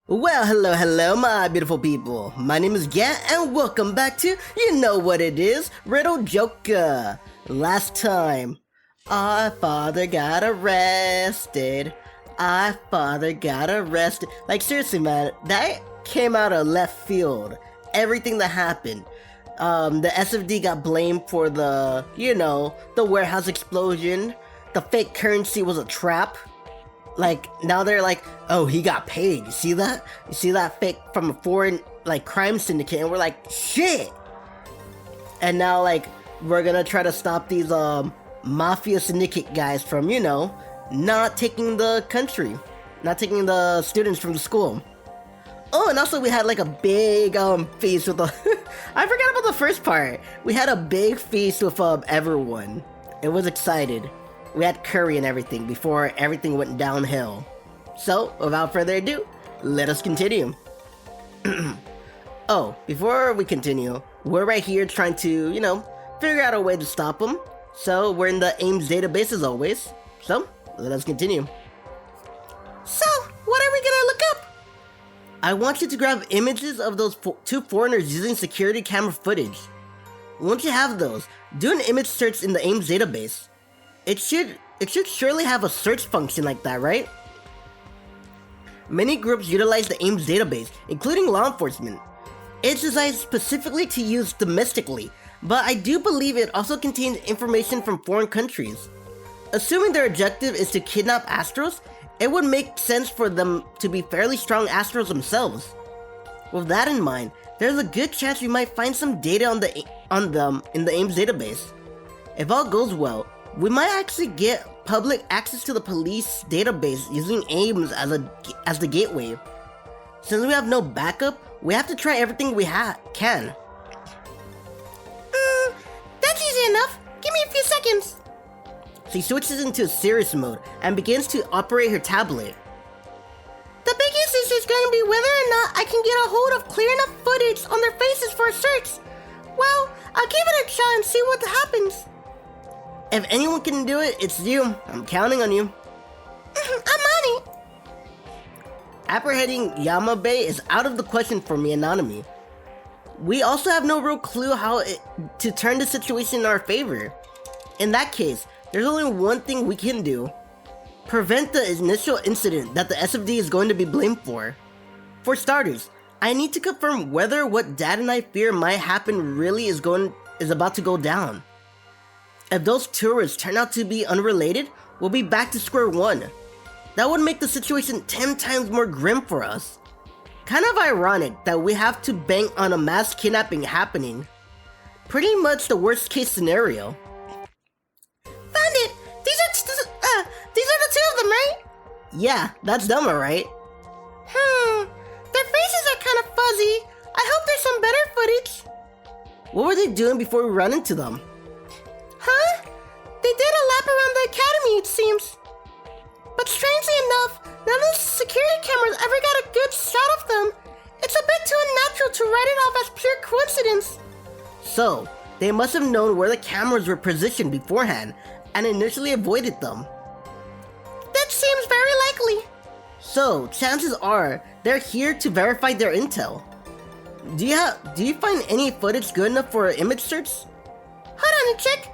Well, hello, my beautiful people. My name is Gat, and welcome back to, you know what it is, Riddle Joker. Last time, our father got arrested. Like, seriously, man, that came out of left field. Everything that happened. The SFD got blamed for the warehouse explosion. The fake currency was a trap. Like, now they're like, oh, he got paid. You see that? You see that fake from a foreign, crime syndicate? And we're like, shit! And now, we're gonna try to stop these, mafia syndicate guys from, not taking the country. Not taking the students from the school. Oh, and also we had, a big, feast with the... I forgot about the first part. We had a big feast with, everyone. It was excited. We had curry and everything before everything went downhill. So, without further ado, let us continue. Oh, before we continue, we're right here trying to, figure out a way to stop them. So, we're in the AIMS database as always. So, let us continue. So, what are we gonna look up? I want you to grab images of those two foreigners using security camera footage. Once you have those, do an image search in the AIMS database. It should surely have a search function like that, right? Many groups utilize the AIMS database, including law enforcement. It's designed specifically to use domestically, but I do believe it also contains information from foreign countries. Assuming their objective is to kidnap Astrals, it would make sense for them to be fairly strong Astrals themselves. With that in mind, there's a good chance we might find some data on them in the AIMS database. If all goes well, we might actually get public access to the police database using AIMS as the gateway. Since we have no backup, we have to try everything we can. That's easy enough. Give me a few seconds. She switches into serious mode and begins to operate her tablet. The biggest issue is going to be whether or not I can get a hold of clear enough footage on their faces for a search. Well, I'll give it a try and see what happens. If anyone can do it, it's you. I'm counting on you. I'm on it. Apprehending Yamabe is out of the question for me and Nanami. We also have no real clue how to turn the situation in our favor. In that case, there's only one thing we can do. Prevent the initial incident that the SFD is going to be blamed for. For starters, I need to confirm whether what Dad and I fear might happen really is about to go down. If those tourists turn out to be unrelated, we'll be back to square one. That would make the situation 10 times more grim for us. Kind of ironic that we have to bank on a mass kidnapping happening. Pretty much the worst case scenario. Found it! These are the two of them, right? Yeah, that's them, alright. Their faces are kind of fuzzy. I hope there's some better footage. What were they doing before we ran into them? Huh? They did a lap around the academy, it seems. But strangely enough, none of the security cameras ever got a good shot of them. It's a bit too unnatural to write it off as pure coincidence. So, they must have known where the cameras were positioned beforehand and initially avoided them. That seems very likely. So, chances are, they're here to verify their intel. Do you find any footage good enough for an image search? Hold on a check.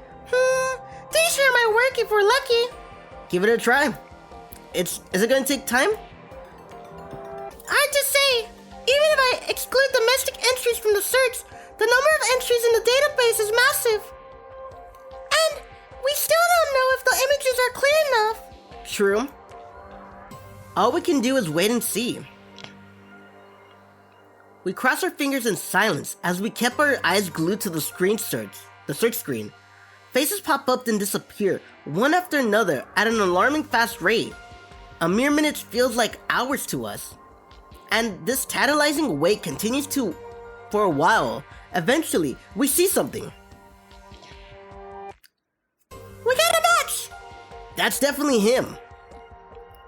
These here might work if we're lucky. Give it a try. Is it gonna take time? Hard to say. Even if I exclude domestic entries from the search, the number of entries in the database is massive. And we still don't know if the images are clear enough. True. All we can do is wait and see. We crossed our fingers in silence as we kept our eyes glued to the search screen. Faces pop up and disappear, one after another, at an alarming fast rate. A mere minute feels like hours to us. And this tantalizing wait continues for a while. Eventually, we see something. We got a match! That's definitely him.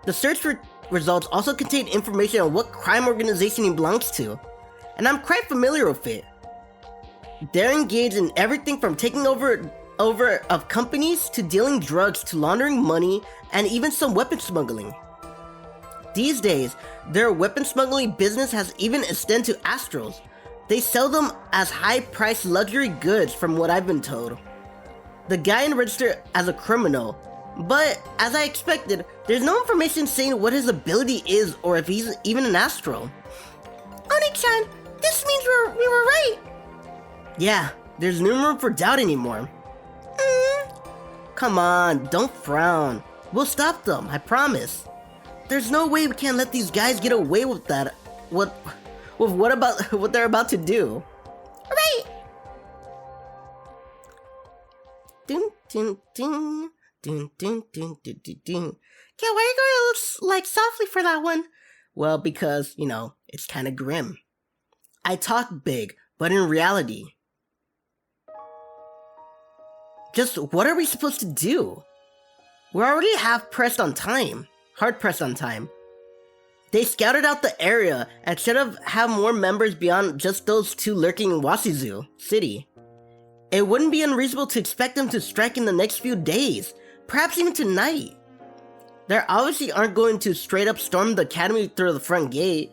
The search results also contain information on what crime organization he belongs to, and I'm quite familiar with it. They're engaged in everything from taking over of companies to dealing drugs to laundering money and even some weapon smuggling. These days, their weapon smuggling business has even extended to Astrals. They sell them as high-priced luxury goods from what I've been told. The guy registered as a criminal, but as I expected, there's no information saying what his ability is or if he's even an Astral. Oni-chan, this means we were right. Yeah, there's no room for doubt anymore. Come on, don't frown. We'll stop them, I promise. There's no way we can't let these guys get away with that. What they're about to do? Right. Ding ding ding ding ding ding ding ding ding. Yeah, why are you going like softly for that one? Well, because, it's kind of grim. I talk big, but in reality, just what are we supposed to do? We're already hard pressed on time. They scouted out the area and should have more members beyond just those two lurking in Wasizu City. It wouldn't be unreasonable to expect them to strike in the next few days, perhaps even tonight. They obviously aren't going to straight up storm the academy through the front gate.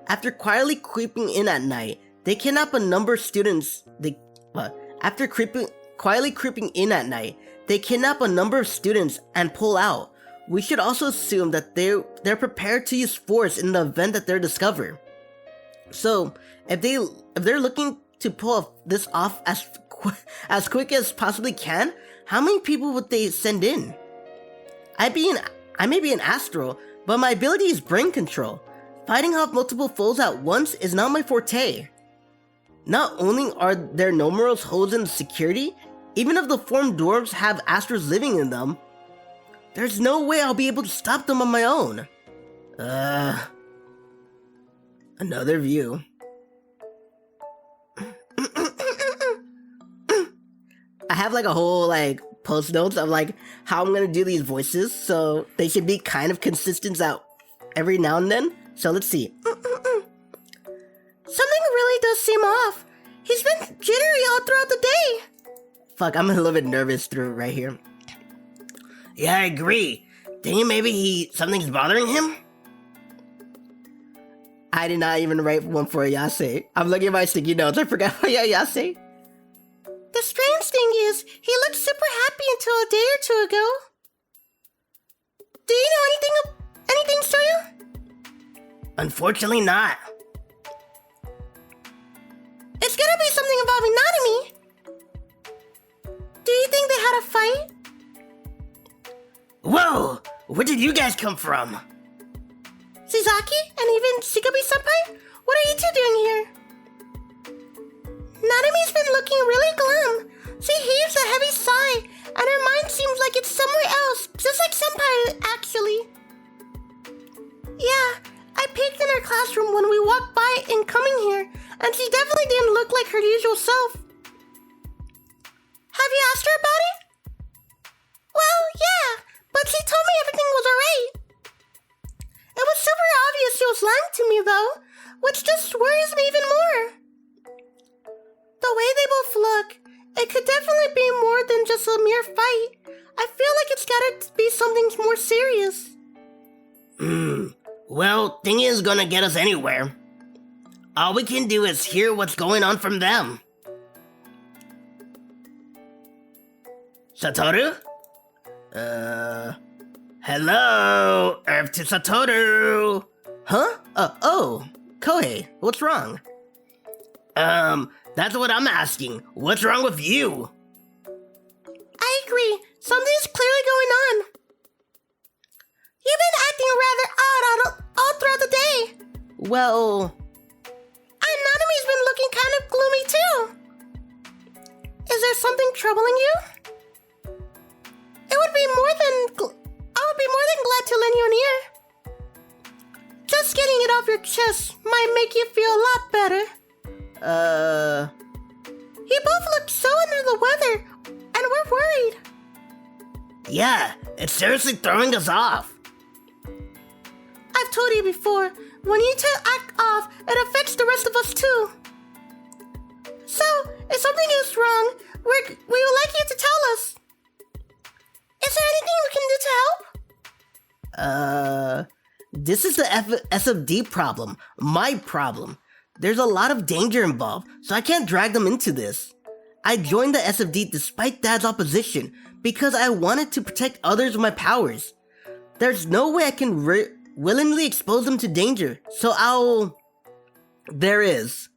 After quietly creeping in at night, they kidnap a number of students. Quietly creeping in at night, they kidnap a number of students and pull out. We should also assume that they're prepared to use force in the event that they're discovered. So, if they're looking to pull this off as quick as possibly can, how many people would they send in? I may be an Astral, but my ability is brain control. Fighting off multiple foes at once is not my forte. Not only are there numerous holes in security, even if the formed dwarves have Astrals living in them, there's no way I'll be able to stop them on my own. Another view. I have a whole post notes of how I'm gonna do these voices, so they should be kind of consistent out every now and then. So let's see. Something really does seem off. He's been jittery all throughout the day. Fuck, I'm a little bit nervous through right here. Yeah, I agree. Think maybe something's bothering him? I did not even write one for Ayase. I'm looking at my sticky notes. I forgot about Ayase. The strange thing is, he looked super happy until a day or two ago. Do you know anything, Soyo? Unfortunately not. It's gonna be something involving Nanami. Do you think they had a fight? Whoa! Where did you guys come from? Shizaki and even Shikabi-senpai? What are you two doing here? Nanami's been looking really glum. She heaves a heavy sigh, and her mind seems like it's somewhere else, just like Senpai, actually. Yeah, I peeked in her classroom when we walked by in coming here, and she definitely didn't look like her usual self. Have you asked her about it? Well, yeah, but she told me everything was alright. It was super obvious she was lying to me, though, which just worries me even more. The way they both look, it could definitely be more than just a mere fight. I feel like it's gotta be something more serious. Well, thing is gonna get us anywhere. All we can do is hear what's going on from them. Satoru? Hello? Earth to Satoru! Huh? Oh, Kohei, what's wrong? That's what I'm asking. What's wrong with you? I agree. Something's clearly going on. You've been acting rather odd all throughout the day. Well... And Nanami's been looking kind of gloomy too. Is there something troubling you? I would be more than glad to lend you an ear. Just getting it off your chest might make you feel a lot better. You both look so under the weather, and we're worried. Yeah, it's seriously throwing us off. I've told you before, when you two act off, it affects the rest of us too. So, if something is wrong, we would like you to tell us. Is there anything we can do to help? This is the SFD problem, my problem. There's a lot of danger involved, so I can't drag them into this. I joined the SFD despite Dad's opposition because I wanted to protect others with my powers. There's no way I can willingly expose them to danger, so There is.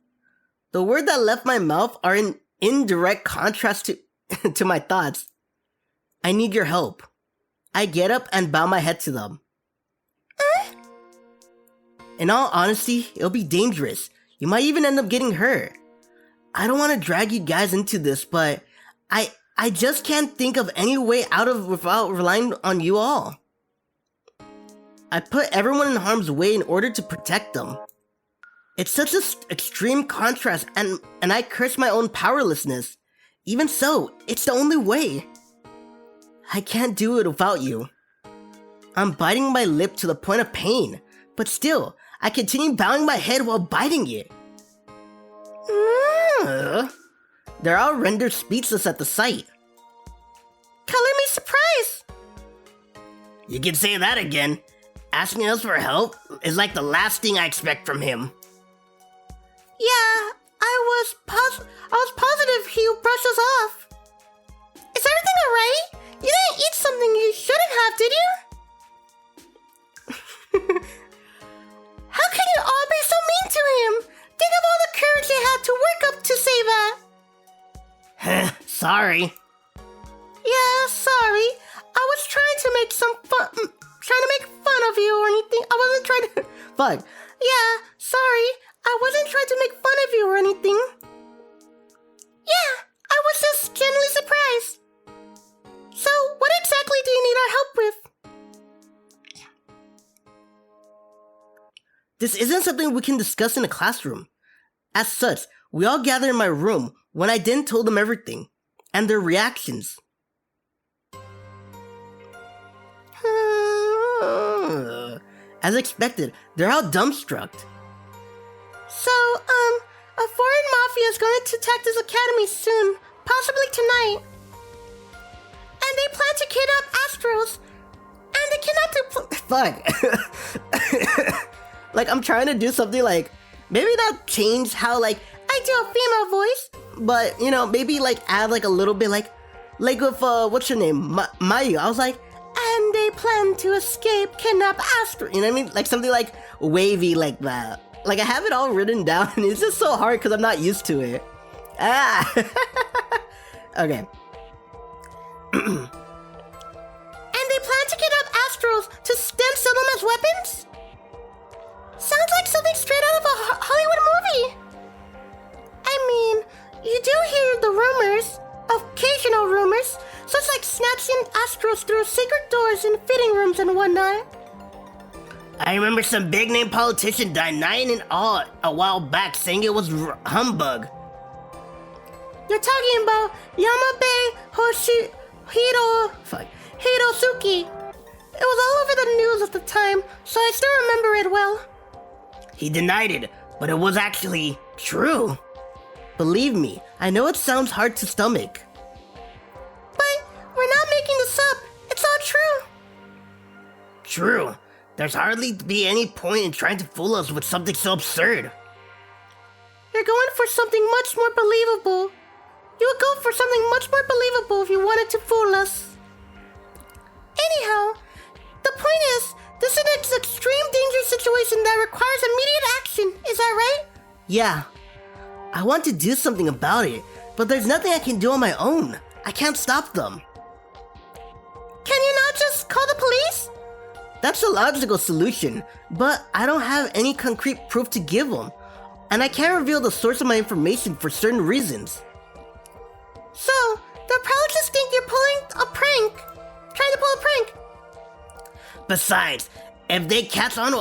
The words that left my mouth are in direct contrast to my thoughts. I need your help. I get up and bow my head to them. In all honesty, it'll be dangerous. You might even end up getting hurt. I don't want to drag you guys into this, but I just can't think of any way out of without relying on you all. I put everyone in harm's way in order to protect them. It's such an extreme contrast, and I curse my own powerlessness. Even so, it's the only way. I can't do it without you. I'm biting my lip to the point of pain, but still, I continue bowing my head while biting it. They're all rendered speechless at the sight. Color me surprised! You can say that again. Asking us for help is like the last thing I expect from him. Yeah, I was positive he brushed us off. Is everything alright? You didn't eat something you shouldn't have, did you? How can you all be so mean to him? Think of all the courage they had to work up to say that. Sorry. Yeah, sorry. I was trying to make fun of you or anything. I wasn't trying to... Fuck. Yeah, sorry. I wasn't trying to make fun of you or anything. Yeah, I was just genuinely surprised. So, what exactly do you need our help with? This isn't something we can discuss in a classroom. As such, we all gathered in my room when I then told them everything, and their reactions. As expected, they're all dumbstruck. So, a foreign mafia is going to attack this academy soon, possibly tonight. And they plan to kidnap Astrals. And they cannot do... Fuck. Like, I'm trying to do something like, maybe not change how, like, I do a female voice. But, you know, maybe, like, add, like, a little bit, like with, what's your name? Mayu. I was like, and they plan to escape, kidnap Astron. You know what I mean? Like, something, like, wavy like that. Like, I have it all written down, and it's just so hard because I'm not used to it. Okay. And they plan to kidnap Astrals to then sell them as weapons? Sounds like something straight out of a Hollywood movie. I mean, you do hear the rumors, occasional rumors, such like snatching Astrals through secret doors in fitting rooms and whatnot. I remember some big-name politician denying it all a while back, saying it was humbug. You're talking about Yamabe Hirosuke. It was all over the news at the time, so I still remember it well. He denied it, but it was actually true. Believe me, I know it sounds hard to stomach. But we're not making this up. It's all true. True. There's hardly be any point in trying to fool us with something so absurd. You're going for something much more believable. You would go for something much more believable if you wanted to fool us. Anyhow, the point is, this is an extreme dangerous situation that requires immediate action, is that right? Yeah. I want to do something about it, but there's nothing I can do on my own. I can't stop them. Can you not just call the police? That's a logical solution, but I don't have any concrete proof to give them, and I can't reveal the source of my information for certain reasons. So, they'll probably just think you're pulling a prank. Trying to pull a prank. Besides, if they catch on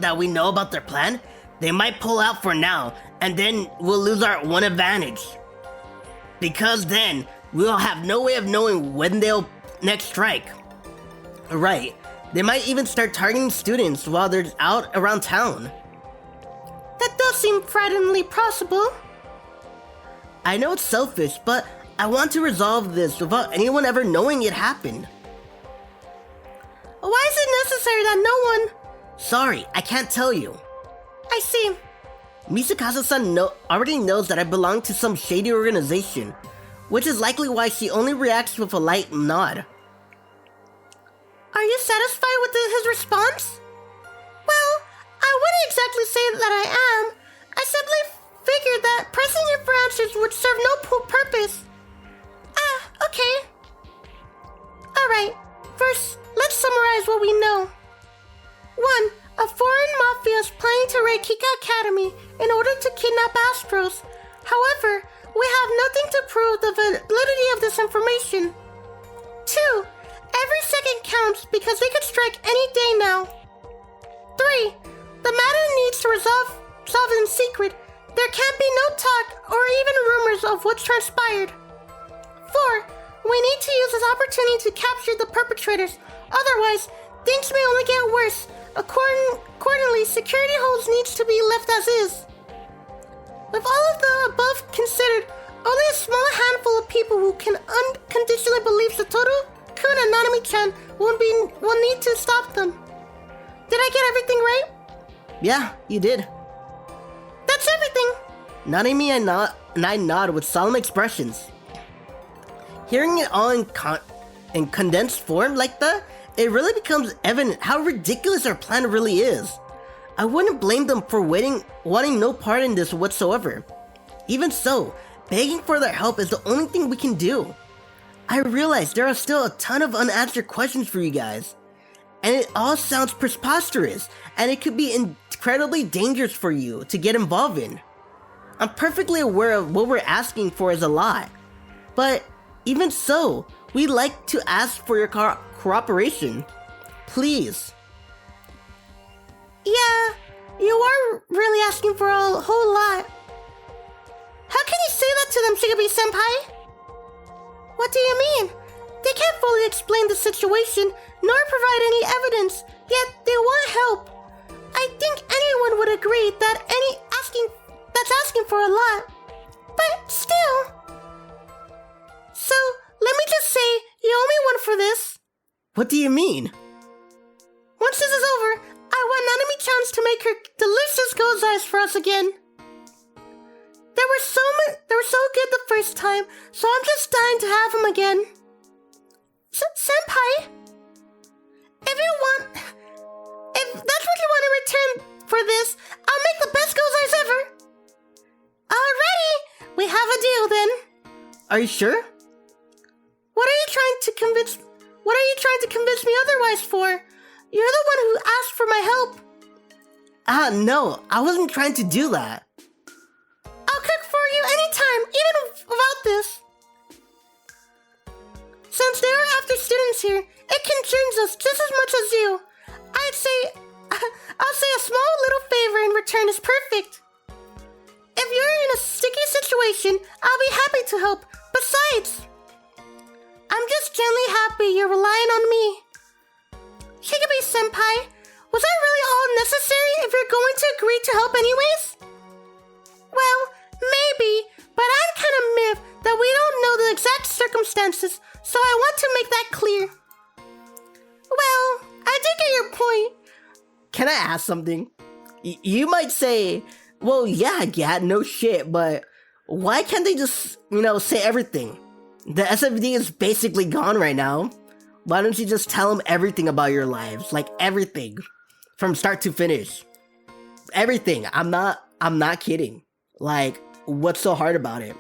that we know about their plan, they might pull out for now, and then we'll lose our one advantage. Because then, we'll have no way of knowing when they'll next strike. Right, they might even start targeting students while they're out around town. That does seem frighteningly possible. I know it's selfish, but I want to resolve this without anyone ever knowing it happened. Why is it necessary that no one... Sorry, I can't tell you. I see. Misukasa-san already knows that I belong to some shady organization, which is likely why she only reacts with a light nod. Are you satisfied with his response? Well, I wouldn't exactly say that I am. I simply figured that pressing him for answers would serve no purpose. Okay. Alright, first, let's summarize what we know. 1. A foreign mafia is planning to raid Kika Academy in order to kidnap Astrals. However, we have nothing to prove the validity of this information. 2. Every second counts because they could strike any day now. 3. The matter needs to solve in secret. There can't be no talk or even rumors of what's transpired. 4. We need to use this opportunity to capture the perpetrators. Otherwise, things may only get worse. Accordingly, security holds needs to be left as is. With all of the above considered, only a small handful of people who can unconditionally believe Satoru, Kun, and Nanami-chan will need to stop them. Did I get everything right? Yeah, you did. That's everything. Nanami and I nod with solemn expressions. Hearing it all in condensed form like that, it really becomes evident how ridiculous our plan really is. I wouldn't blame them for wanting no part in this whatsoever. Even so, begging for their help is the only thing we can do. I realize there are still a ton of unanswered questions for you guys, and it all sounds preposterous, and it could be incredibly dangerous for you to get involved in. I'm perfectly aware of what we're asking for is a lot, but even so, we'd like to ask for your cooperation. Please. Yeah, you are really asking for a whole lot. How can you say that to them, Shigebi-senpai? What do you mean? They can't fully explain the situation, nor provide any evidence, yet they want help. I think anyone would agree that that's asking for a lot. But still. So, let me just say, you owe me one for this. What do you mean? Once this is over, I want Nanami-chance to make her delicious guise for us again. They were so good the first time, so I'm just dying to have them again. Senpai, if that's what you want in return for this, I'll make the best guise ever. Alrighty, we have a deal then. Are you sure? What are you trying to convince me otherwise for? You're the one who asked for my help. No, I wasn't trying to do that. I'll cook for you anytime, even without this. Since there are after students here, it concerns us just as much as you. I'll say a small little favor in return is perfect. If you're in a sticky situation, I'll be happy to help. Besides, I'm just gently happy you're relying on me. Shigebi-senpai, was that really all necessary if you're going to agree to help anyways? Well, maybe, but I'm kind of miffed that we don't know the exact circumstances, so I want to make that clear. Well, I do get your point. Can I ask something? You might say, well, yeah, no shit, but why can't they just, say everything? The SFD is basically gone right now. Why don't you just tell them everything about your lives? Like everything. From start to finish. Everything. I'm not kidding. Like, what's so hard about it?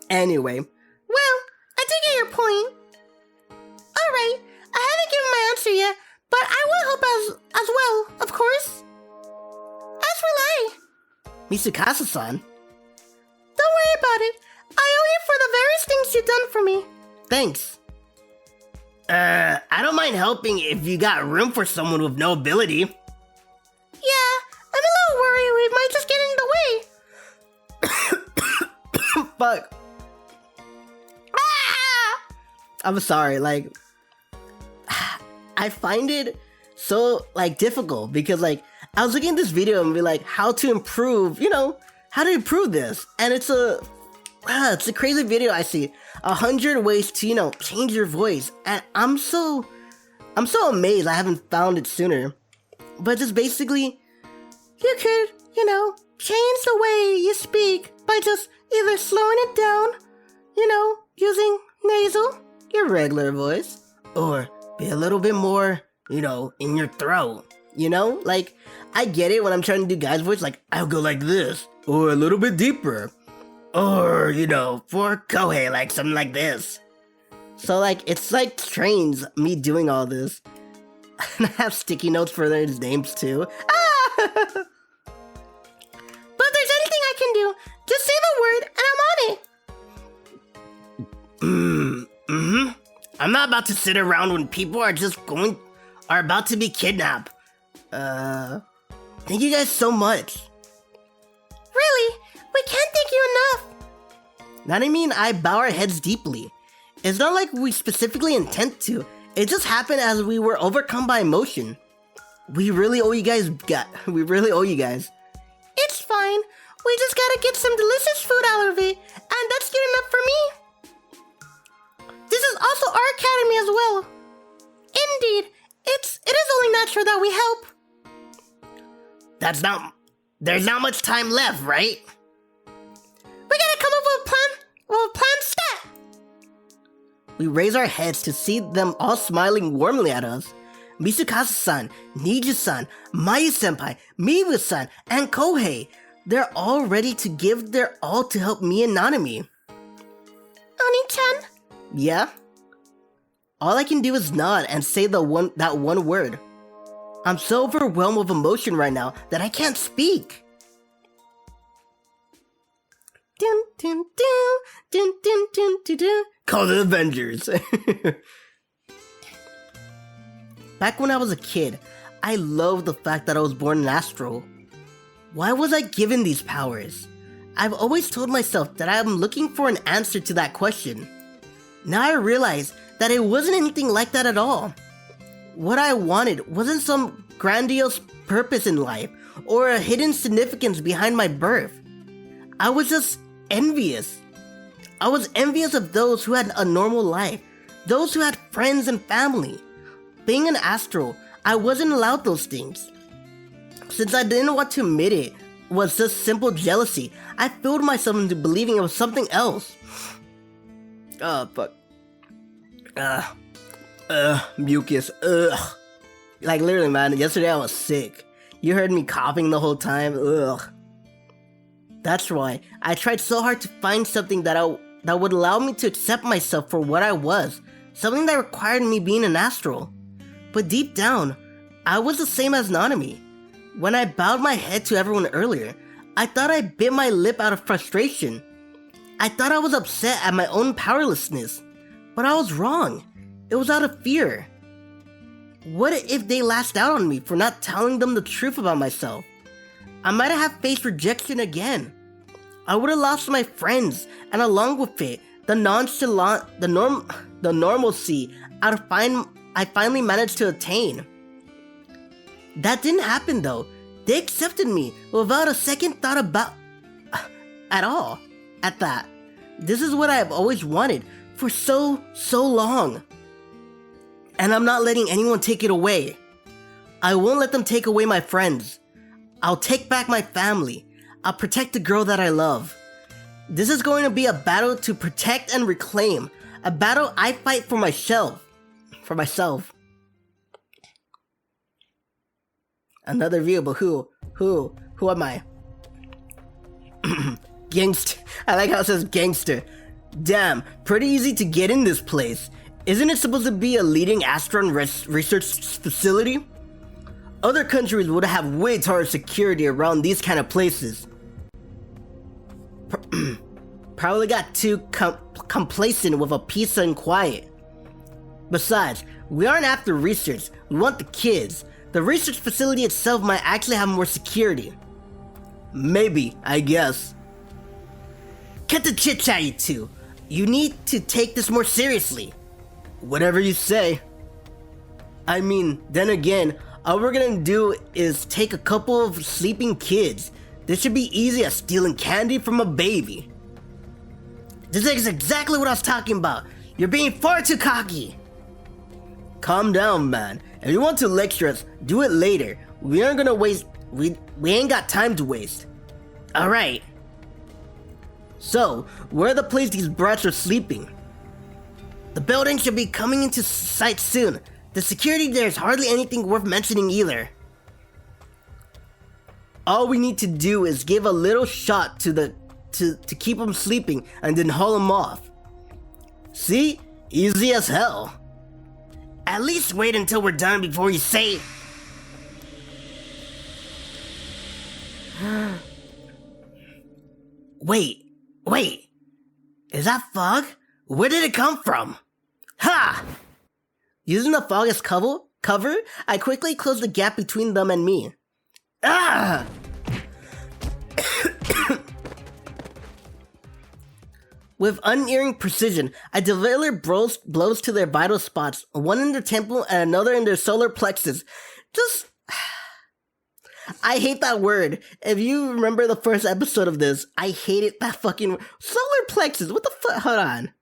Anyway. Well, I do get your point. Alright, I haven't given my answer yet, but I will help as well, of course. As will I. Misukasa-san? Don't worry about it. I owe you for the various things you've done for me. Thanks. I don't mind helping if you got room for someone with no ability. Yeah, I'm a little worried we might just get in the way. Fuck. Ah! I'm sorry, I find it so, difficult because, I was looking at this video and be like, how to improve, how to improve this. And it's a crazy video I see. 100 ways to, change your voice. And I'm so I'm so amazed I haven't found it sooner. But just basically, you could, change the way you speak by just either slowing it down, using nasal, your regular voice, or be a little bit more, in your throat. Like, I get it when I'm trying to do guys' voice, like, I'll go like this, or a little bit deeper, or, for Kohei, like, something like this. So, like, it's like trains me doing all this. And I have sticky notes for their names, too. But if there's anything I can do, just say the word, and I'm on it. I'm not about to sit around when people are about to be kidnapped. Thank you guys so much. Really? We can't thank you enough. Nanami and I bow our heads deeply. It's not like we specifically intend to. It just happened as we were overcome by emotion. We really owe you guys. It's fine. We just gotta get some delicious food out of it, and that's good enough for me. This is also our academy as well. Indeed, it is only natural that we help. There's not much time left, right? We gotta come up with a plan stat. We raise our heads to see them all smiling warmly at us. Misukasa-san, Niju-san, Mayu-senpai, Mibu-san, and Kohei. They're all ready to give their all to help me and Nanami. Oni-chan? Yeah? All I can do is nod and say that one word. I'm so overwhelmed with emotion right now that I can't speak. Dun, dun, dun, dun, dun, dun, dun, dun. Call the Avengers. Back when I was a kid, I loved the fact that I was born an Astral. Why was I given these powers? I've always told myself that I am looking for an answer to that question. Now I realize that it wasn't anything like that at all. What I wanted wasn't some grandiose purpose in life or a hidden significance behind my birth. I was just envious. I was envious of those who had a normal life, those who had friends and family. Being an Astral, I wasn't allowed those things. Since I didn't want to admit it was just simple jealousy, I fooled myself into believing it was something else. Fuck. Mucus. Ugh. Like, literally, man, yesterday I was sick. You heard me coughing the whole time. Ugh. That's why I tried so hard to find something that would allow me to accept myself for what I was. Something that required me being an Astral. But deep down, I was the same as Nanami. When I bowed my head to everyone earlier, I thought I bit my lip out of frustration. I thought I was upset at my own powerlessness. But I was wrong. It was out of fear. What if they lashed out on me for not telling them the truth about myself? I might have faced rejection again. I would have lost my friends, and along with it, the normalcy I finally managed to attain. That didn't happen though. They accepted me without a second thought at all. At that, this is what I have always wanted for so long. And I'm not letting anyone take it away. I won't let them take away my friends. I'll take back my family. I'll protect the girl that I love. This is going to be a battle to protect and reclaim. A battle I fight for myself. Another view, but who am I? Gangster. I like how it says gangster. Damn, pretty easy to get in this place. Isn't it supposed to be a leading Astron research facility? Other countries would have way taller security around these kind of places. Probably got too complacent with a peace and quiet. Besides, we aren't after research, we want the kids. The research facility itself might actually have more security. Maybe, I guess. Cut the chit chat, you two. You need to take this more seriously. Whatever you say. I mean, then again, all we're gonna do is take a couple of sleeping kids. This should be easy as stealing candy from a baby. This is exactly what I was talking about. You're being far too cocky. calm down, man. If you want to lecture us, do it later. We aren't gonna waste. We ain't got time to waste. All right. So, where are the place these brats are sleeping? The building should be coming into sight soon. The security there is hardly anything worth mentioning either. All we need to do is give a little shot to keep them sleeping and then haul them off. See? Easy as hell. At least wait until we're done before you say... Wait. Is that fog? Where did it come from? Ha! Using the fog as cover, I quickly closed the gap between them and me. Ah! With unerring precision, I delivered blows to their vital spots, one in their temple and another in their solar plexus. I hate that word. If you remember the first episode of this, I hated that fucking solar plexus. What the fuck? Hold on.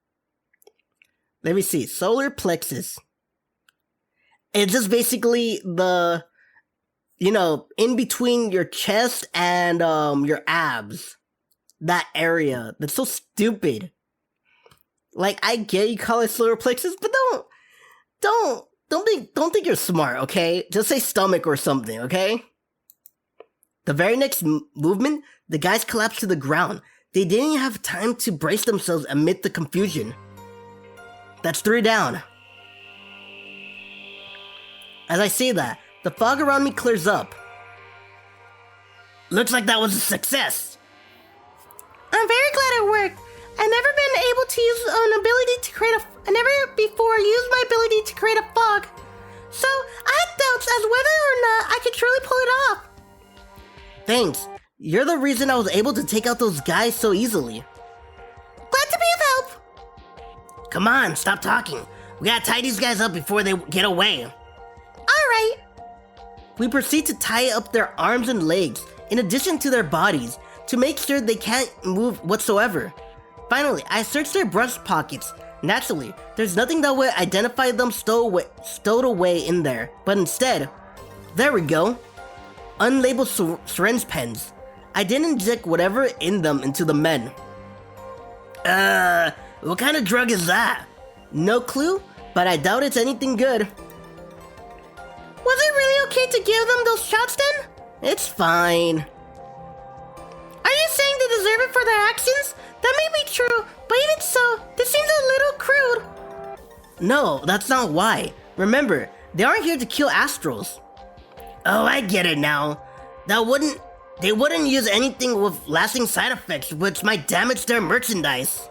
Let me see. Solar plexus. It's just basically the, in between your chest and your abs. That area. That's so stupid. Like, I get you call it solar plexus, but don't think you're smart, okay? Just say stomach or something, okay? The very next movement, the guys collapsed to the ground. They didn't have time to brace themselves amid the confusion. That's 3 down. As I say that, the fog around me clears up. Looks like that was a success. I'm very glad it worked. I've never been able to use an ability to create I never before used my ability to create a fog. So I had doubts as whether or not I could truly pull it off. Thanks. You're the reason I was able to take out those guys so easily. Glad to be of help. Come on, stop talking. We gotta tie these guys up before they get away. Alright. We proceed to tie up their arms and legs, in addition to their bodies, to make sure they can't move whatsoever. Finally, I searched their breast pockets. Naturally, there's nothing that would identify them stowed away in there, but instead, there we go. Unlabeled syringe pens. I didn't inject whatever in them into the men. What kind of drug is that? No clue, but I doubt it's anything good. Was it really okay to give them those shots then? It's fine. Are you saying they deserve it for their actions? That may be true, but even so, this seems a little crude. No, that's not why. Remember, they aren't here to kill Astrals. Oh, I get it now. They wouldn't use anything with lasting side effects, which might damage their merchandise.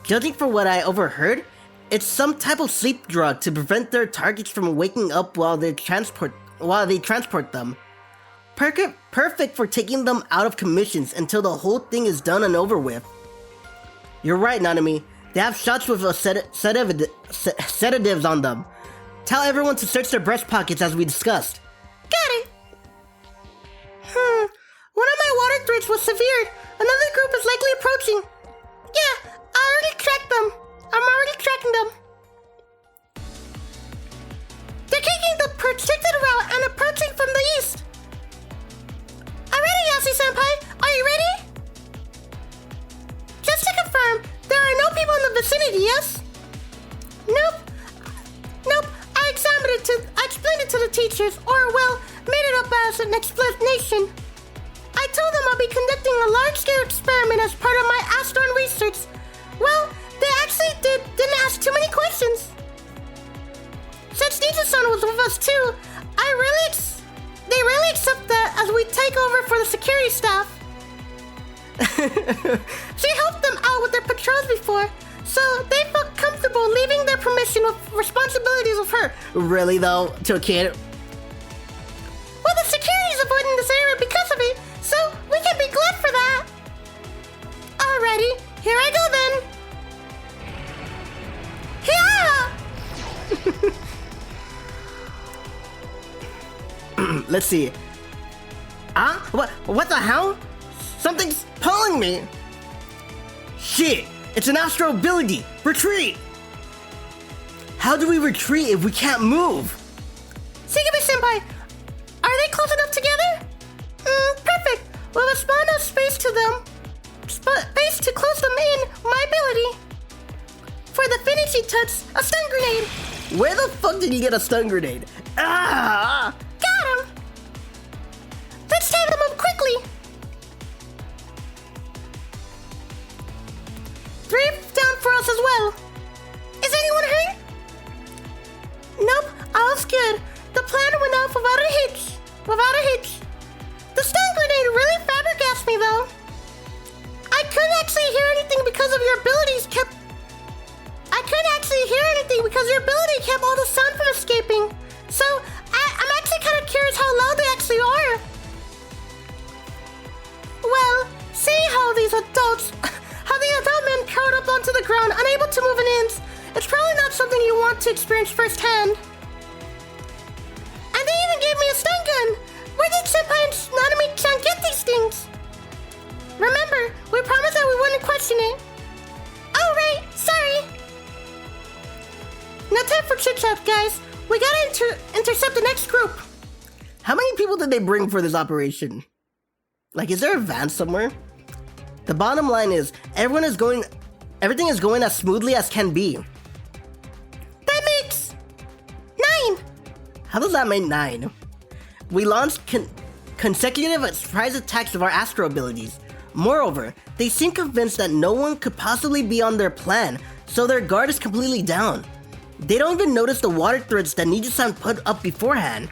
Judging from what I overheard, it's some type of sleep drug to prevent their targets from waking up while they transport them. Perfect for taking them out of commissions until the whole thing is done and over with. You're right, Nanami. They have shots with sedatives on them. Tell everyone to search their breast pockets as we discussed. Got it. One of my water threats was severed. Another group is likely approaching. Yeah, I'm already tracking them. They're taking the protected route and approaching from the east. I'm ready, Yasi-senpai. Are you ready? Just to confirm, there are no people in the vicinity, yes? Nope. I explained it to the teachers, or well, made it up as an explanation. I told them I'll be conducting a large-scale experiment as part of my Astron research. Well, they actually didn't ask too many questions. Since Ninja-san was with us too, they really accept that as we take over for the security staff. She helped them out with their patrols before, so they felt comfortable leaving their permission with responsibilities with her. Really though, to a kid? Well, the security is avoiding this area because of it, so we can be glad for that. Alrighty, here I go then. Let's see. What the hell? Something's pulling me. Shit, it's an astral ability. Retreat. How do we retreat if we can't move? Sigumi-senpai, are they close enough together? Perfect. We'll have a small enough space to them. Space to close them in, my ability. For the finishing touch, a stun grenade. Where the fuck did you get a stun grenade? Ah! Got him. Let's tie them up quickly. 3 down for us as well. Is anyone hurt? Nope, all's good. The plan went off without a hitch. The stun grenade really flabbergasted me though. I couldn't actually hear anything because your ability kept all the sound from escaping. So I'm actually kind of curious how loud they actually are. Well, seeing how the adult men curled up onto the ground, unable to move an inch, it's probably not something you want to experience firsthand. And they even gave me a stun gun. Where did Senpai and Nanami-chan get these things? Remember, we promised that we wouldn't question it. Oh right, sorry. No time for chit-chat, guys. We gotta intercept the next group. How many people did they bring for this operation? Like, is there a van somewhere? The bottom line is, everything is going as smoothly as can be. That makes 9. How does that make 9? We launched consecutive surprise attacks of our astral abilities. Moreover, they seem convinced that no one could possibly be on their plan, so their guard is completely down. They don't even notice the water threads that Niju-san put up beforehand.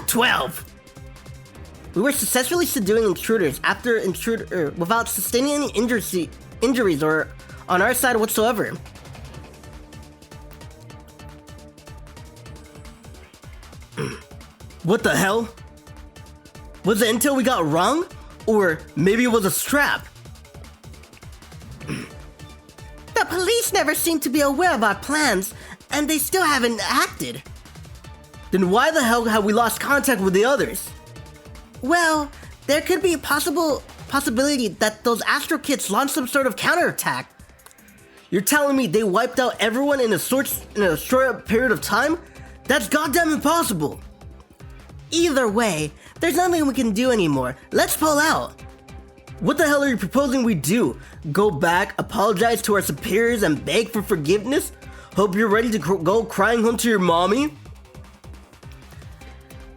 12! We were successfully subduing intruders without sustaining any injuries or on our side whatsoever. What the hell? Was it intel we got wrong? Or maybe it was a strap? The police never seem to be aware of our plans, and they still haven't acted. Then why the hell have we lost contact with the others? Well, there could be a possibility that those Astro kids launched some sort of counterattack. You're telling me they wiped out everyone in a short period of time? That's goddamn impossible! Either way, there's nothing we can do anymore. Let's pull out. What the hell are you proposing we do? Go back, apologize to our superiors, and beg for forgiveness? Hope you're ready to go crying home to your mommy?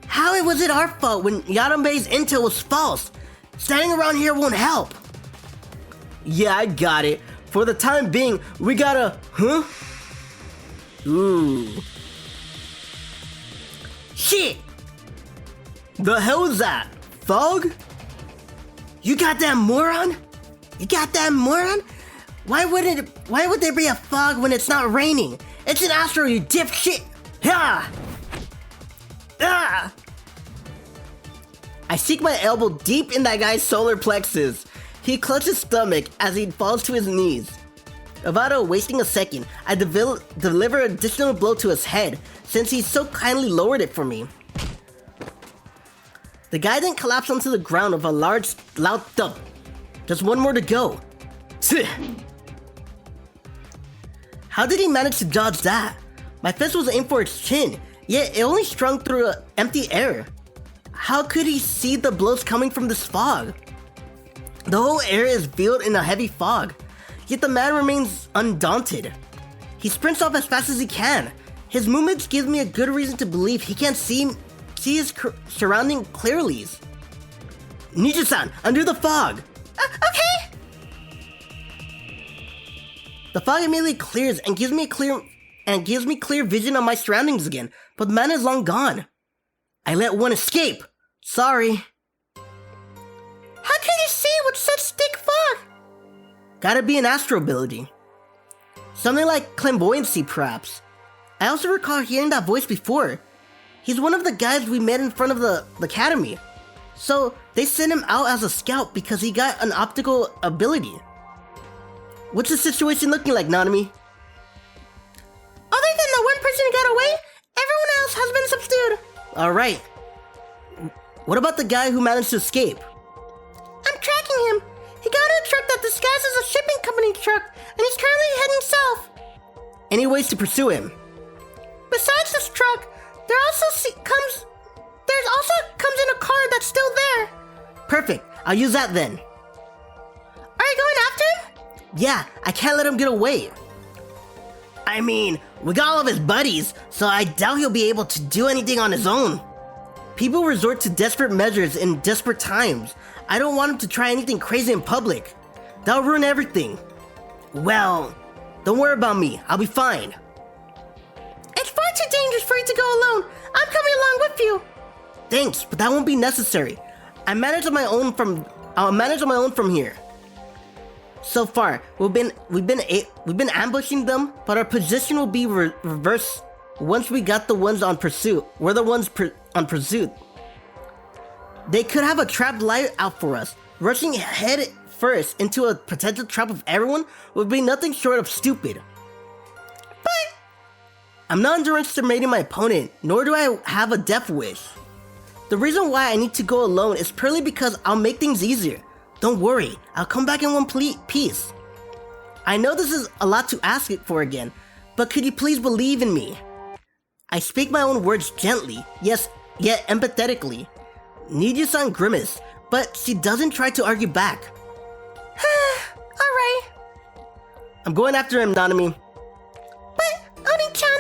How was it our fault when Yarambe's intel was false? Standing around here won't help. Yeah, I got it. For the time being, we gotta... Huh? Ooh. Shit! The hell is that? Fog? You goddamn moron? Why would there be a fog when it's not raining? It's an Astral, you dipshit! Ha! Ah! I sink my elbow deep in that guy's solar plexus. He clutches his stomach as he falls to his knees. Without wasting a second, I deliver an additional blow to his head since he so kindly lowered it for me. The guy then collapsed onto the ground with a large, loud thump. Just one more to go. How did he manage to dodge that? My fist was aimed for its chin, yet it only strung through empty air. How could he see the blows coming from this fog? The whole area is veiled in a heavy fog, yet the man remains undaunted. He sprints off as fast as he can. His movements give me a good reason to believe he can't see his surrounding clearly. Niju-san, under the fog! Okay! The fog immediately clears and gives me clear vision of my surroundings again, but the man is long gone. I let one escape. Sorry. How can you see with such thick fog? Gotta be an astro ability. Something like clairvoyancy, perhaps. I also recall hearing that voice before. He's one of the guys we met in front of the academy. So they sent him out as a scout because he got an optical ability. What's the situation looking like, Nanami? Other than the one person who got away, everyone else has been subdued. Alright. What about the guy who managed to escape? I'm tracking him. He got in a truck that disguises a shipping company truck, and he's currently heading south. any ways to pursue him. Besides this truck, there's also comes in a car that's still there. Perfect, I'll use that then. Are you going after him? Yeah, I can't let him get away. I mean, we got all of his buddies, so I doubt he'll be able to do anything on his own. People resort to desperate measures in desperate times. I don't want him to try anything crazy in public. That'll ruin everything. Well, don't worry about me. I'll be fine. It's far too dangerous for you to go alone. I'm coming along with you. Thanks, but that won't be necessary. I'll manage on my own from here. So far, we've been ambushing them, but our position will be reversed once we got the ones on pursuit. We're the ones on pursuit. They could have a trap light out for us. Rushing head first into a potential trap of everyone would be nothing short of stupid. But I'm not underestimating my opponent, nor do I have a death wish. The reason why I need to go alone is purely because I'll make things easier. Don't worry, I'll come back in one piece. I know this is a lot to ask it for again, but could you please believe in me? I speak my own words gently, yes, yet empathetically. Niju-san grimaced, but she doesn't try to argue back. Alright. I'm going after him, Nanami. But, Oni-chan...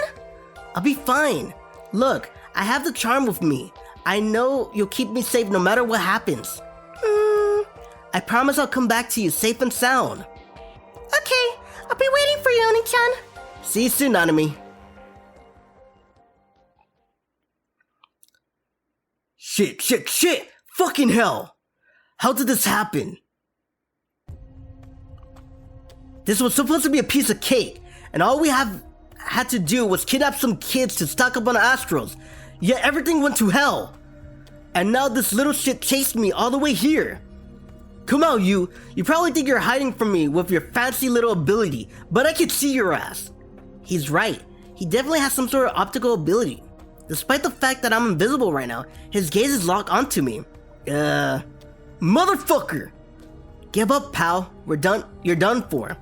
I'll be fine. Look, I have the charm with me. I know you'll keep me safe no matter what happens. I promise I'll come back to you safe and sound. Okay, I'll be waiting for you, Oni-chan. See you soon, Nanami. Shit! Fucking hell! How did this happen? This was supposed to be a piece of cake, and all we had to do was kidnap some kids to stock up on Astrals, yet everything went to hell. And now this little shit chased me all the way here. Come on, you probably think you're hiding from me with your fancy little ability, but I can see your ass. He's right, he definitely has some sort of optical ability. Despite the fact that I'm invisible right now, his gaze is locked onto me. Motherfucker! Give up, pal, you're done for.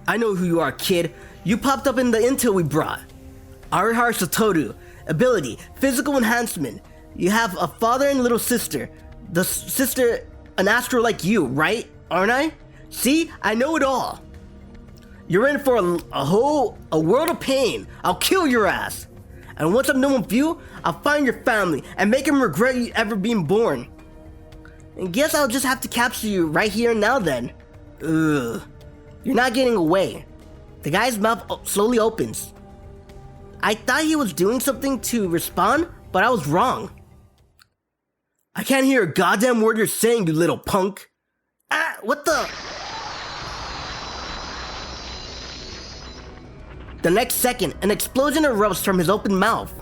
I know who you are, kid. You popped up in the intel we brought. Arihara Satoru, ability, physical enhancement. You have a father and little sister. The sister, an astral like you, right? Aren't I? See, I know it all. You're in for a world of pain. I'll kill your ass. And once I'm done with you, I'll find your family and make them regret you ever being born. And guess I'll just have to capture you right here and now then. Ugh. You're not getting away. The guy's mouth slowly opens. I thought he was doing something to respond, but I was wrong. I can't hear a goddamn word you're saying, you little punk. Ah, what the? The next second, an explosion erupts from his open mouth.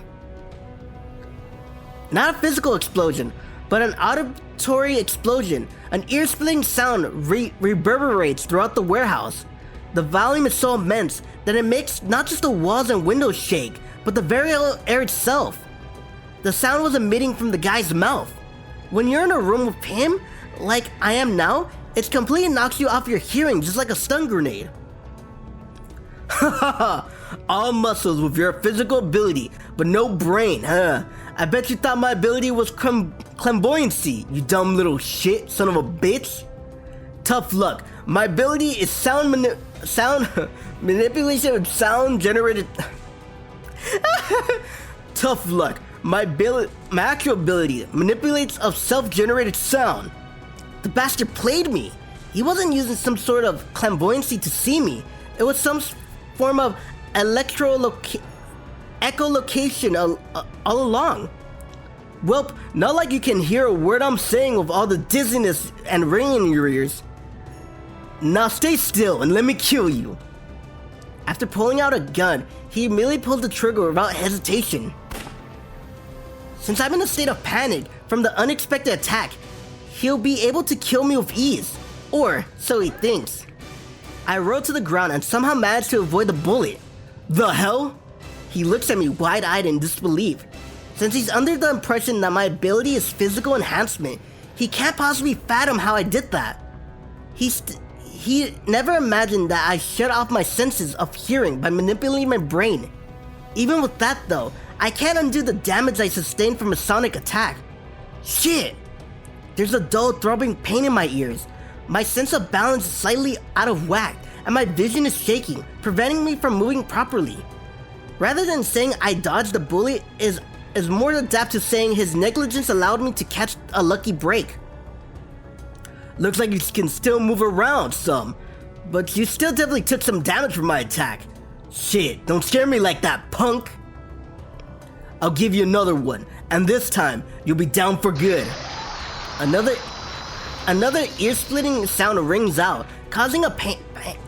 Not a physical explosion, but an auditory explosion. An ear-splitting sound reverberates throughout the warehouse. The volume is so immense that it makes not just the walls and windows shake, but the very air itself. The sound was emitting from the guy's mouth. When you're in a room with him, like I am now, it completely knocks you off your hearing just like a stun grenade. Hahaha, all muscles with your physical ability, but no brain, huh? I bet you thought my ability was clairvoyancy, you dumb little shit, son of a bitch. Tough luck, my ability is sound manipulation of sound generated. Tough luck, my actual ability manipulates of self-generated sound. The bastard played me. He wasn't using some sort of clairvoyancy to see me. It was some form of echolocation all along. Welp, not like you can hear a word I'm saying with all the dizziness and ringing in your ears. Now stay still and let me kill you. After pulling out a gun, he immediately pulled the trigger without hesitation. Since I'm in a state of panic from the unexpected attack, he'll be able to kill me with ease, or so he thinks. I rolled to the ground and somehow managed to avoid the bullet. The hell? He looks at me wide-eyed in disbelief. Since he's under the impression that my ability is physical enhancement, he can't possibly fathom how I did that. He He never imagined that I shut off my senses of hearing by manipulating my brain. Even with that though, I can't undo the damage I sustained from a sonic attack. Shit! There's a dull throbbing pain in my ears. My sense of balance is slightly out of whack, and my vision is shaking, preventing me from moving properly. Rather than saying I dodged the bullet is more apt to saying his negligence allowed me to catch a lucky break. Looks like you can still move around some, but you still definitely took some damage from my attack. Shit, don't scare me like that, punk! I'll give you another one, and this time, you'll be down for good. Another ear-splitting sound rings out, causing a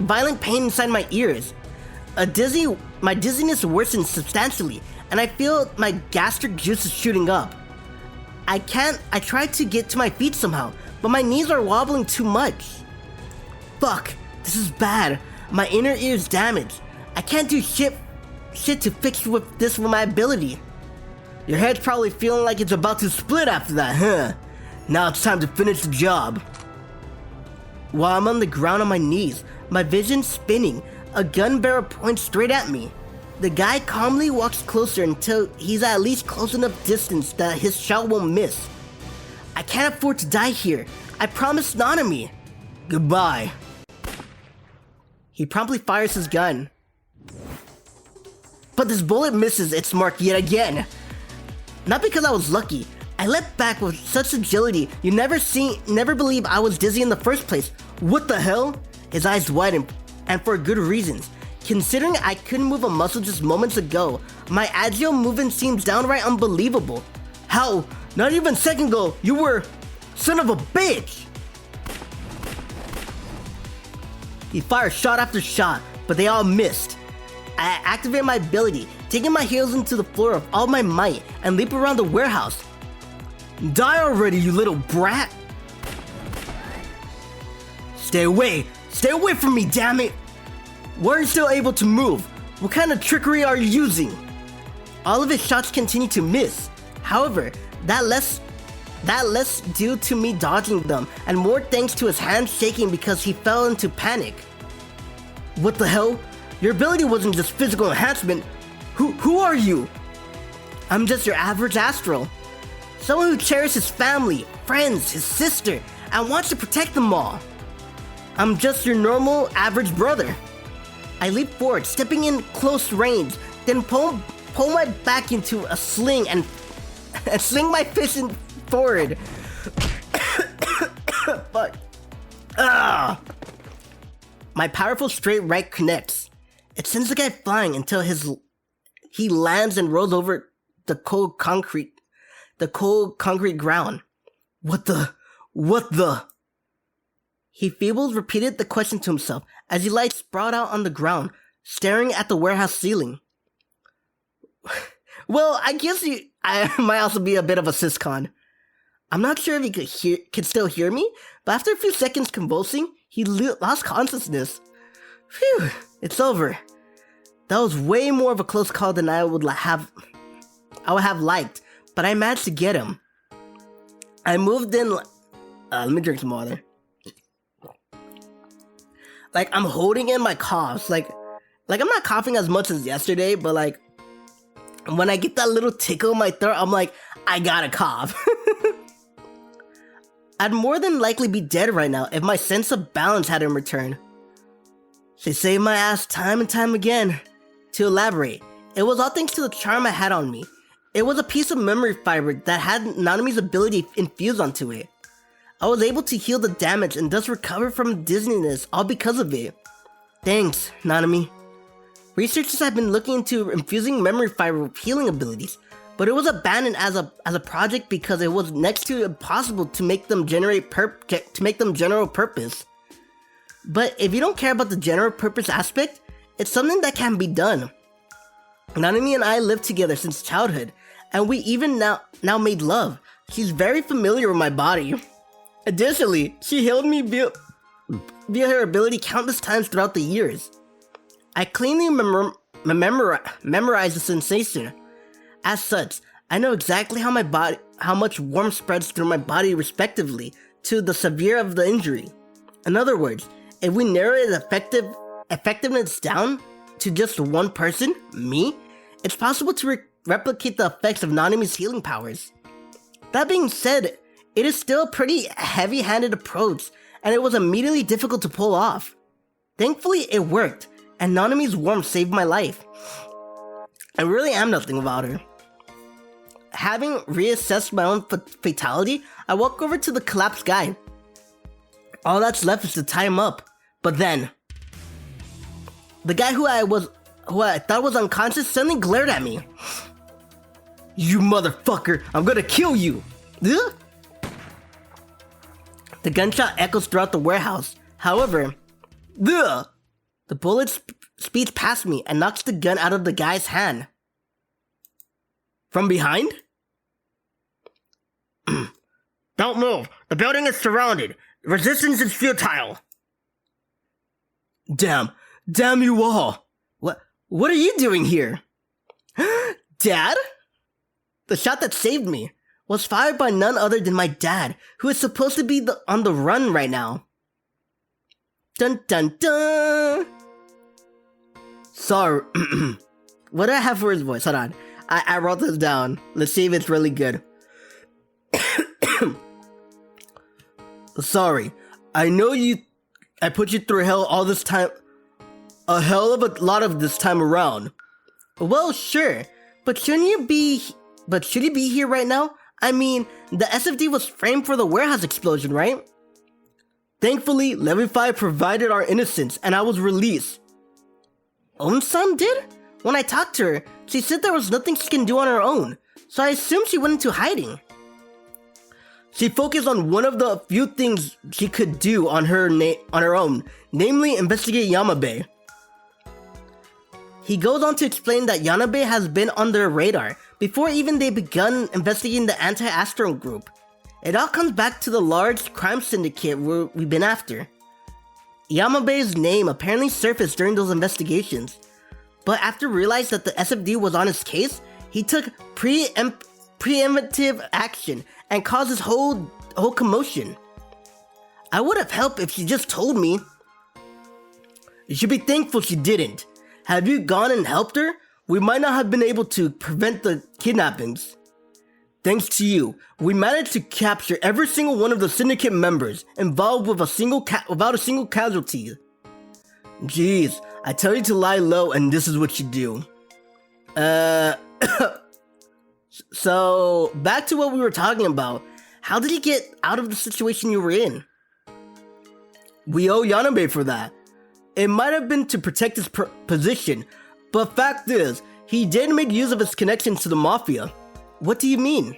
violent pain inside my ears. My dizziness worsens substantially, and I feel my gastric juices shooting up. I try to get to my feet somehow, but my knees are wobbling too much. Fuck, this is bad. My inner ear is damaged. I can't do shit to fix this with my ability. Your head's probably feeling like it's about to split after that, huh? Now it's time to finish the job. While I'm on the ground on my knees, my vision spinning, a gun barrel points straight at me. The guy calmly walks closer until he's at least close enough distance that his shot won't miss. I can't afford to die here. I promised Nanami. Goodbye. He promptly fires his gun. But this bullet misses its mark yet again. Not because I was lucky. I leapt back with such agility you never believe I was dizzy in the first place. What the hell? His eyes widened, and for good reasons. Considering I couldn't move a muscle just moments ago, my agile movement seems downright unbelievable. How? Not even a second ago, you were... Son of a bitch! He fired shot after shot, but they all missed. I activated my ability, taking my heels into the floor with all my might, and leap around the warehouse. Die already, you little brat! Stay away! Stay away from me, damn it! Why are you still able to move? What kind of trickery are you using? All of his shots continue to miss. However, that less due to me dodging them, and more thanks to his hands shaking because he fell into panic. What the hell? Your ability wasn't just physical enhancement. Who are you? I'm just your average astral. Someone who cherishes his family, friends, his sister, and wants to protect them all. I'm just your normal, average brother. I leap forward, stepping in close range, then pull my back into a sling and sling my fist forward. Fuck. Ah! My powerful straight right connects. It sends the guy flying until he lands and rolls over the cold concrete ground. What the? He feebles repeated the question to himself as he lies sprawled out on the ground, staring at the warehouse ceiling. Well, I guess I might also be a bit of a syscon. I'm not sure if he could still hear me, but after a few seconds convulsing, he lost consciousness. Phew, it's over. That was way more of a close call than I would have liked, but I managed to get him. I moved in. Let me drink some water. Like, I'm holding in my coughs. Like I'm not coughing as much as yesterday, but like, when I get that little tickle in my throat, I'm like, I gotta cough. I'd more than likely be dead right now if my sense of balance hadn't returned. They saved my ass time and time again. To elaborate, it was all thanks to the charm I had on me. It was a piece of memory fiber that had Nanami's ability infused onto it. I was able to heal the damage and thus recover from dizziness all because of it. Thanks, Nanami. Researchers have been looking into infusing memory fiber with healing abilities, but it was abandoned as a project because it was next to impossible to make them general purpose. But if you don't care about the general purpose aspect, it's something that can be done. Nanami and I lived together since childhood, and we even now made love. She's very familiar with my body. Additionally, she healed me via her ability countless times throughout the years. I cleanly memorize the sensation. As such, I know exactly how much warmth spreads through my body respectively to the severe of the injury. In other words, if we narrow its effectiveness down to just one person, me, it's possible to replicate the effects of Nanami's healing powers. That being said, it is still a pretty heavy-handed approach, and it was immediately difficult to pull off. Thankfully, it worked, and Nanami's warmth saved my life. I really am nothing without her. Having reassessed my own fatality, I walk over to the collapsed guy. All that's left is to tie him up. But then, the guy who I thought was unconscious suddenly glared at me. You motherfucker, I'm gonna kill you! Ugh. The gunshot echoes throughout the warehouse. However, ugh, the bullet speeds past me and knocks the gun out of the guy's hand. From behind? Don't move. The building is surrounded. Resistance is futile. Damn you all. What are you doing here? Dad? The shot that saved me was fired by none other than my dad, who is supposed to be on the run right now. Dun dun dun! Sorry. What do I have for his voice? Hold on. I wrote this down. Let's see if it's really good. Sorry. I know I put you through hell all this time. A hell of a lot of this time around. Well, sure. But should you be here right now? I mean, the SFD was framed for the warehouse explosion, right? Thankfully, Level 5 provided our innocence, and I was released. Own-san did? When I talked to her, she said there was nothing she can do on her own, so I assumed she went into hiding. She focused on one of the few things she could do on her own, namely investigate Yamabe. He goes on to explain that Yamabe has been on their radar before even they begun investigating the anti-Astron group. It all comes back to the large crime syndicate we've been after. Yamabe's name apparently surfaced during those investigations, but after realizing that the SFD was on his case, he took preemptive action and caused this whole commotion. I would have helped if she just told me. You should be thankful she didn't. Have you gone and helped her? We might not have been able to prevent the kidnappings. Thanks to you, we managed to capture every single one of the syndicate members involved with without a single casualty. Jeez, I tell you to lie low and this is what you do. So, back to what we were talking about. How did you get out of the situation you were in? We owe Yanabe for that. It might have been to protect his position, but fact is, he did make use of his connections to the Mafia. What do you mean?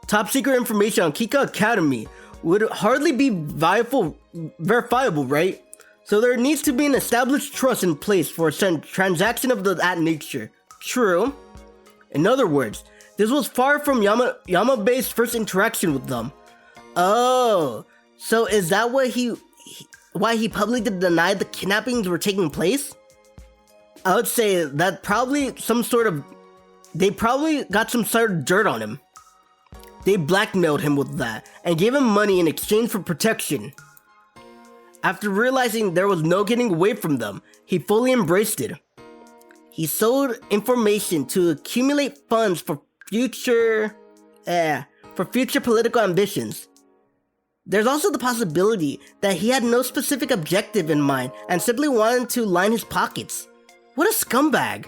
Top secret information on Kika Academy would hardly be verifiable, right? So there needs to be an established trust in place for a transaction of that nature. True. In other words, this was far from Yamabe's first interaction with them. Oh, so is that why he publicly denied the kidnappings were taking place? I would say that they probably got some sort of dirt on him. They blackmailed him with that and gave him money in exchange for protection. After realizing there was no getting away from them, he fully embraced it. He sold information to accumulate funds for future political ambitions. There's also the possibility that he had no specific objective in mind and simply wanted to line his pockets. What a scumbag!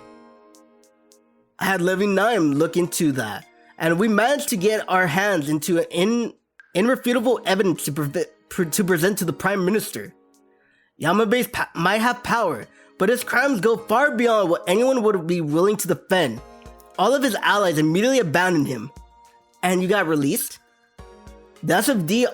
I had Level 9 look into that, and we managed to get our hands into irrefutable evidence to present to the Prime Minister. Yamabe might have power, but his crimes go far beyond what anyone would be willing to defend. All of his allies immediately abandoned him. And you got released? The SFD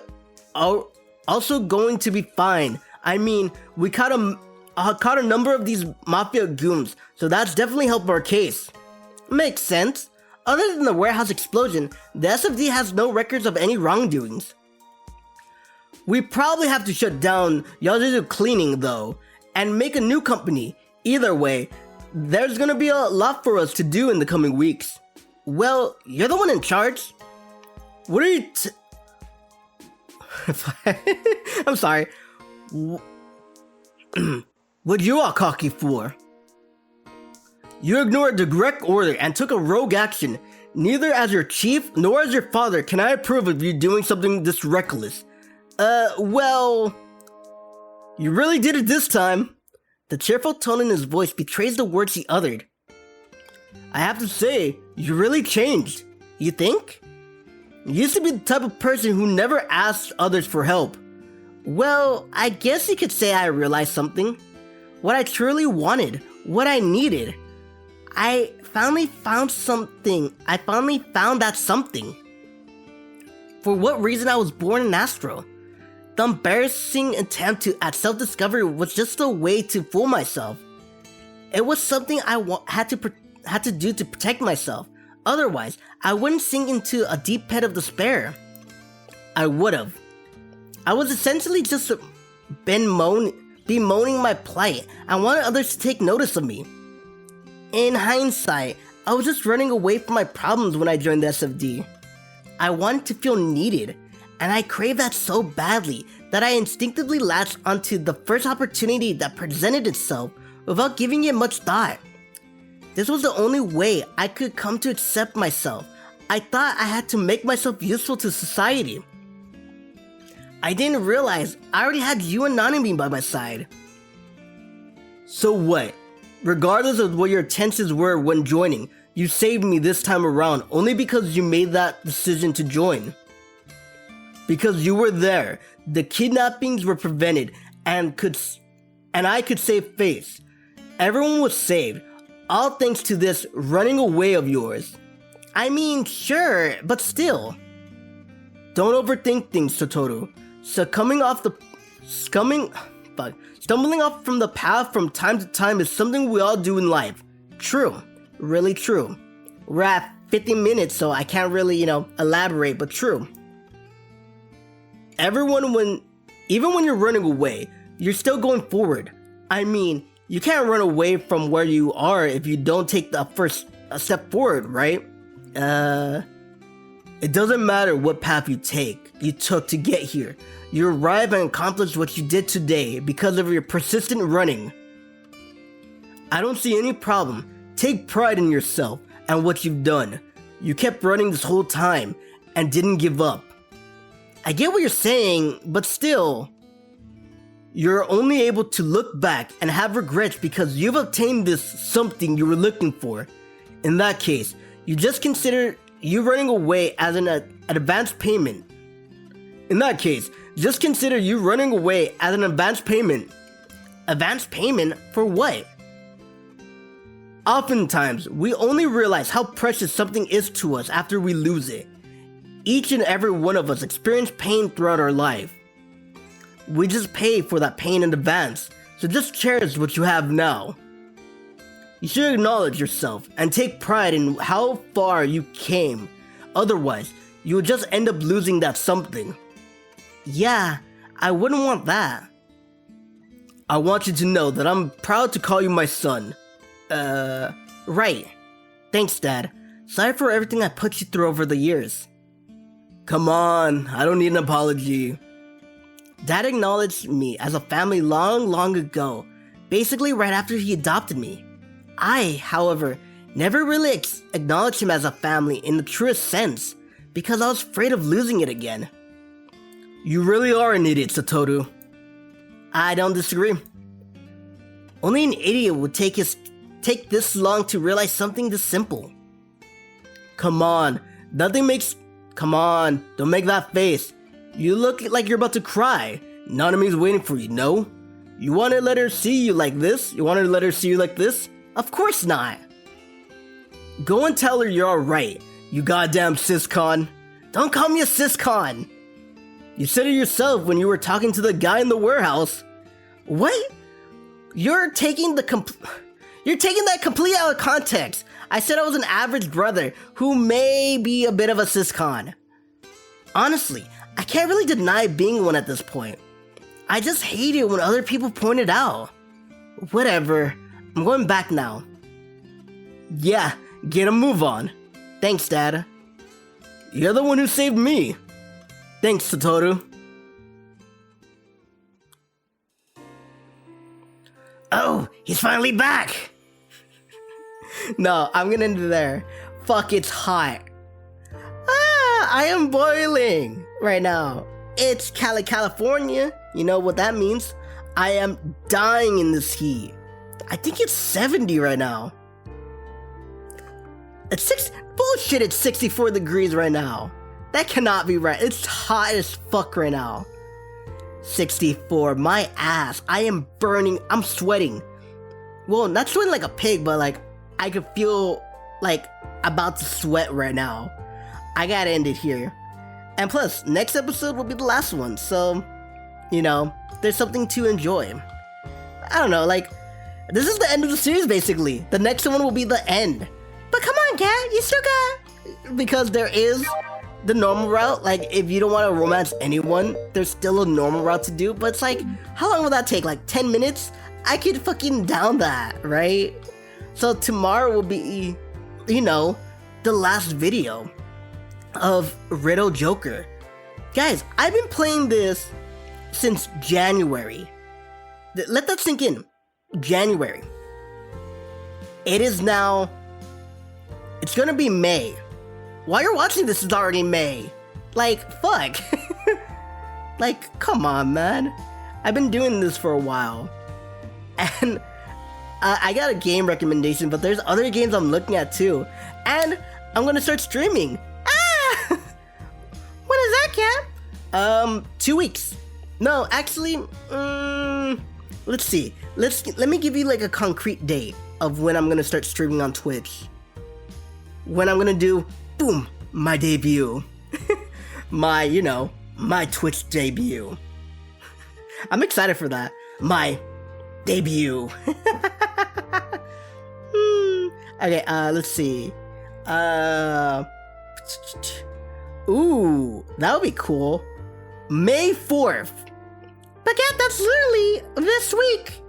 are also going to be fine. I mean, we caught a number of these Mafia goons, so that's definitely helped our case. Makes sense. Other than the warehouse explosion, the SFD has no records of any wrongdoings. We probably have to shut down Yazuzu Cleaning though, and make a new company. Either way, there's gonna be a lot for us to do in the coming weeks. Well, you're the one in charge. What are you I'm sorry. What you all cocky for? You ignored the direct order and took a rogue action. Neither as your chief nor as your father can I approve of you doing something this reckless. Well... You really did it this time. The cheerful tone in his voice betrays the words he uttered. I have to say, you really changed. You think? You used to be the type of person who never asked others for help. Well, I guess you could say I realized something. What I truly wanted, what I needed. I finally found something. I finally found that something. For what reason I was born an Astral. The embarrassing attempt at self-discovery was just a way to fool myself. It was something I had to do to protect myself. Otherwise, I wouldn't sink into a deep pit of despair. I would've. I was essentially just bemoaning my plight. I wanted others to take notice of me. In hindsight, I was just running away from my problems when I joined the SFD. I wanted to feel needed, and I craved that so badly that I instinctively latched onto the first opportunity that presented itself without giving it much thought. This was the only way I could come to accept myself. I thought I had to make myself useful to society. I didn't realize I already had you and Nanami by my side. So what? Regardless of what your intentions were when joining, you saved me this time around only because you made that decision to join. Because you were there, the kidnappings were prevented, and I could save face. Everyone was saved, all thanks to this running away of yours. I mean, sure, but still. Don't overthink things, Satoru. Stumbling off from the path from time to time is something we all do in life. True. Really true. We're at 50 minutes, so I can't really, elaborate, but true. Even when you're running away, you're still going forward. I mean, you can't run away from where you are if you don't take the first step forward, right? It doesn't matter what path you took to get here. You arrived and accomplished what you did today because of your persistent running. I don't see any problem. Take pride in yourself and what you've done. You kept running this whole time and didn't give up. I get what you're saying, but still, you're only able to look back and have regrets because you've obtained this something you were looking for. In that case, you just consider you running away as an advance payment. Advance payment. Advance payment for what? Oftentimes, we only realize how precious something is to us after we lose it. Each and every one of us experience pain throughout our life. We just pay for that pain in advance, so just cherish what you have now. You should acknowledge yourself and take pride in how far you came. Otherwise, you will just end up losing that something. Yeah, I wouldn't want that. I want you to know that I'm proud to call you my son. Right. Thanks, Dad. Sorry for everything I put you through over the years. Come on, I don't need an apology. Dad acknowledged me as a family long ago, basically right after he adopted me. I, however, never really acknowledged him as a family in the truest sense, because I was afraid of losing it again. You really are an idiot, Satoru. I don't disagree. Only an idiot would take this long to realize something this simple. Come on, don't make that face. You look like you're about to cry. Nanami's waiting for you, no? You want to let her see you like this? Of course not. Go and tell her you're alright, you goddamn siscon. Don't call me a siscon. You said it yourself when you were talking to the guy in the warehouse. What? You're taking that completely out of context. I said I was an average brother who may be a bit of a siscon. Honestly, I can't really deny being one at this point. I just hate it when other people point it out. Whatever, I'm going back now. Yeah, get a move on. Thanks, Dad. You're the one who saved me. Thanks, Satoru. He's finally back! No, I'm gonna end it there. Fuck, it's hot. I am boiling right now. It's California. You know what that means? I am dying in this heat. I think it's 70 right now. Bullshit, it's 64 degrees right now. That cannot be right. It's hot as fuck right now. 64, my ass. I am burning, I'm sweating. Well, not sweating like a pig, but like, I could feel like about to sweat right now. I gotta end it here. And plus, next episode will be the last one, so, you know, there's something to enjoy. I don't know, like, this is the end of the series, basically. The next one will be the end. But come on, Cat, you still got... Because there is the normal route, like, if you don't want to romance anyone, there's still a normal route to do, but it's like, how long will that take? Like, 10 minutes? I could fucking down that, right? So tomorrow will be, you know, the last video of Riddle Joker. Guys, I've been playing this since January. Let that sink in. January. It is now... It's gonna be May. While you're watching this, it's already May. Like, fuck. Like, come on, man. I've been doing this for a while. And I got a game recommendation, but there's other games I'm looking at too. And I'm gonna start streaming. Ah! When is that, Cat? 2 weeks. No, actually, let's see. Let me give you like a concrete date of when I'm gonna start streaming on Twitch. When I'm gonna do, boom, my debut. My, you know, my Twitch debut. I'm excited for that. My debut. Okay, let's see. Ooh, that would be cool. May 4th. But Cat, that's literally this week.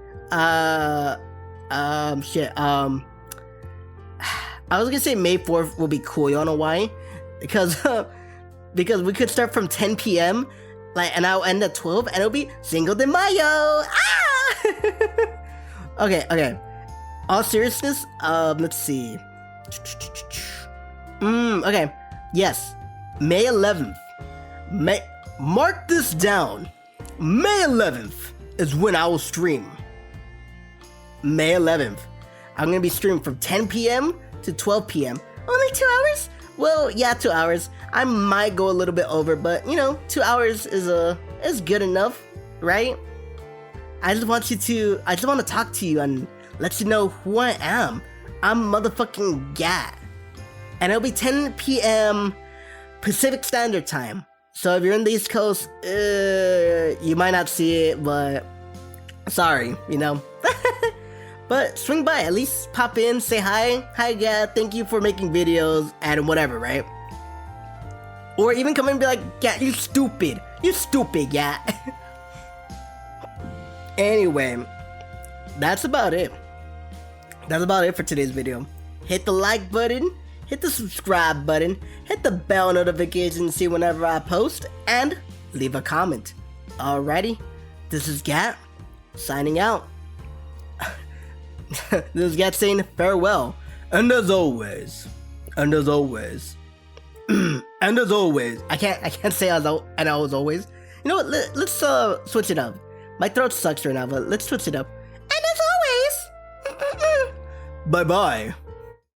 Shit, I was gonna say May 4th will be cool, you wanna know why? Because we could start from 10 p.m. like, and I'll end at 12, and it'll be Cinco de Mayo! Ah! Okay. All seriousness, let's see. Okay, yes. May 11th. Mark this down. May 11th is when I will stream. May 11th. I'm gonna be streaming from 10 p.m. to 12 p.m. Only 2 hours? Well, yeah, 2 hours. I might go a little bit over, but you know, 2 hours is good enough, right? I just want to talk to you and let you know who I am. I'm motherfucking Gat. And it'll be 10 p.m. Pacific Standard Time. So if you're in the East Coast, you might not see it, but sorry, you know. But swing by, at least pop in, say hi. Hi, Gat, thank you for making videos and whatever, right? Or even come in and be like, Gat, you stupid, Gat. Anyway, that's about it. That's about it for today's video. Hit the like button, hit the subscribe button, hit the bell notification to see whenever I post, and leave a comment. Alrighty, this is Gat, signing out. This is Gat saying farewell. And as always, and as always, I can't say as always. You know what, let's switch it up. My throat sucks right now, but let's switch it up. And as always, bye-bye.